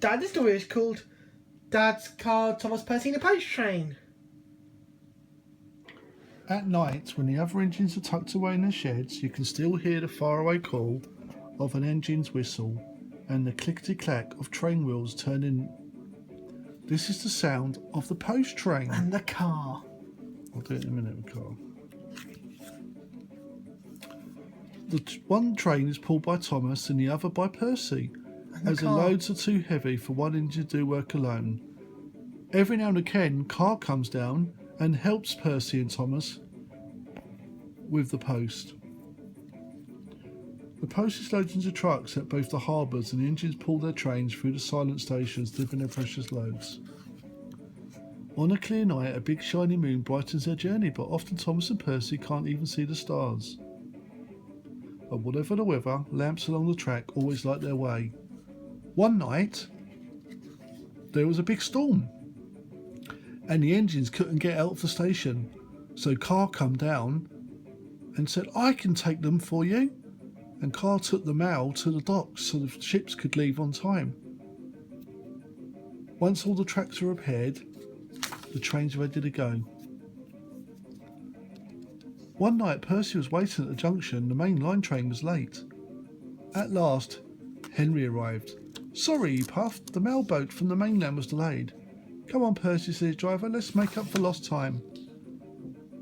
Dad, this story is called Dad's Car, Thomas Percy in a Post Train. At night, when the other engines are tucked away in the sheds, you can still hear the faraway call of an engine's whistle and the clickety-clack of train wheels turning. This is the sound of the post train. And the car. I'll do it in a minute with car. The one train is pulled by Thomas and the other by Percy, as the loads are too heavy for one engine to do work alone. Every now and again, car comes down and helps Percy and Thomas with the post. The post is loaded into trucks at both the harbours, and the engines pull their trains through the silent stations, delivering their precious loads. On a clear night, a big shiny moon brightens their journey, but often Thomas and Percy can't even see the stars. But whatever the weather, lamps along the track always light their way. One night, there was a big storm, and the engines couldn't get out of the station, so Car come down and said, "I can take them for you." And Car took the mail to the docks so the ships could leave on time. Once all the tracks were repaired, the trains were ready to go. One night, Percy was waiting at the junction. The main line train was late. At last, Henry arrived. "Sorry," he puffed. "The mail boat from the mainland was delayed." "Come on, Percy," said his driver. "Let's make up for lost time."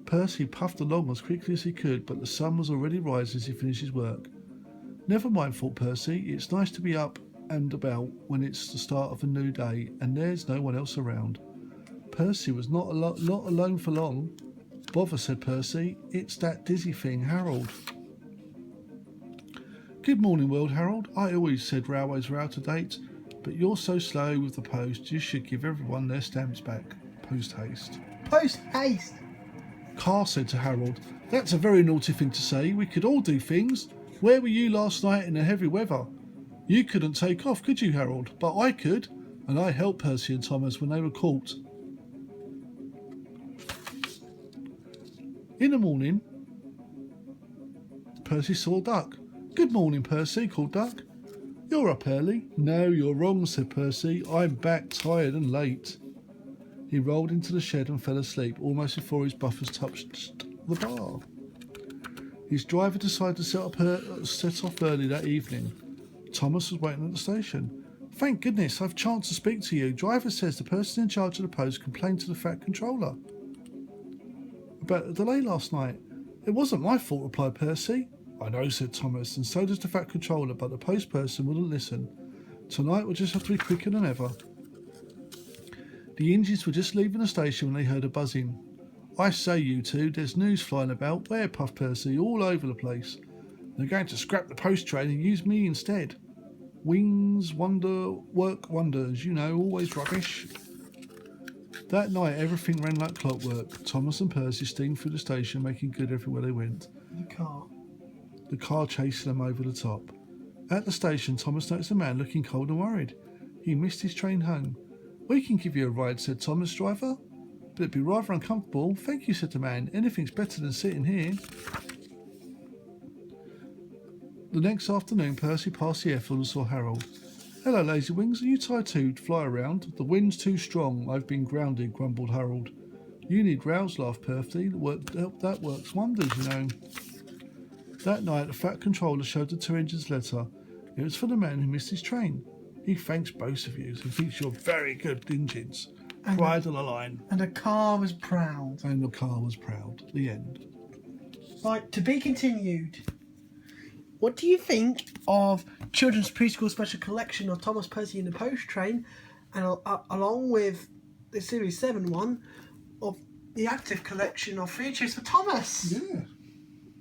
Percy puffed along as quickly as he could, but the sun was already rising as he finished his work. "Never mind," thought Percy. "It's nice to be up and about when it's the start of a new day and there's no one else around." Percy was not alone for long. "Bother," said Percy. "It's that dizzy thing, Harold." "Good morning, World Harold. I always said railways were out of date, but you're so slow with the post, you should give everyone their stamps back. Post haste." Post haste. Carr said to Harold, "That's a very naughty thing to say. We could all do things. Where were you last night in the heavy weather? You couldn't take off, could you, Harold? But I could, and I helped Percy and Thomas when they were caught." In the morning, Percy saw Duck. "Good morning, Percy," called Duck. "You're up early." "No, you're wrong," said Percy. "I'm back tired and late." He rolled into the shed and fell asleep almost before his buffers touched the bar. His driver decided to set off early that evening. Thomas was waiting at the station. "Thank goodness, I've chanced to speak to you. Driver says the person in charge of the post complained to the Fat Controller about the delay last night." "It wasn't my fault," replied Percy. "I know," said Thomas, "and so does the Fat Controller, but the post person wouldn't listen. Tonight we'll just have to be quicker than ever." The engines were just leaving the station when they heard a buzzing. "I say, you two, there's news flying about." "Where?" puffed Percy. "All over the place. They're going to scrap the post train and use me instead. Wings work wonders, you know, always rubbish." That night everything ran like clockwork. Thomas and Percy steamed through the station, making good everywhere they went. The car chasing them over the top. At the station, Thomas noticed a man looking cold and worried. He missed his train home. "We can give you a ride," said Thomas' driver, "but it'd be rather uncomfortable." "Thank you," said the man. "Anything's better than sitting here." The next afternoon, Percy passed the airfield and saw Harold. "Hello, Lazy Wings. Are you tired to fly around?" "The wind's too strong. I've been grounded," grumbled Harold. "You need rails," laughed Percy. "That works wonders, you know." That night, the Fat Controller showed the two engines letter. It was for the man who missed his train. "He thanks both of you and thinks you're very good engines." Pride on the line. And the car was proud. And the car was proud. The end. Right, to be continued. What do you think of Children's Preschool Special Collection of Thomas Percy in the Post Train, and along with the Series 7 one of the Active Collection of Features for Thomas? Yeah.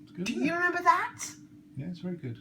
It's good, Do you remember that? Yeah, it's very good.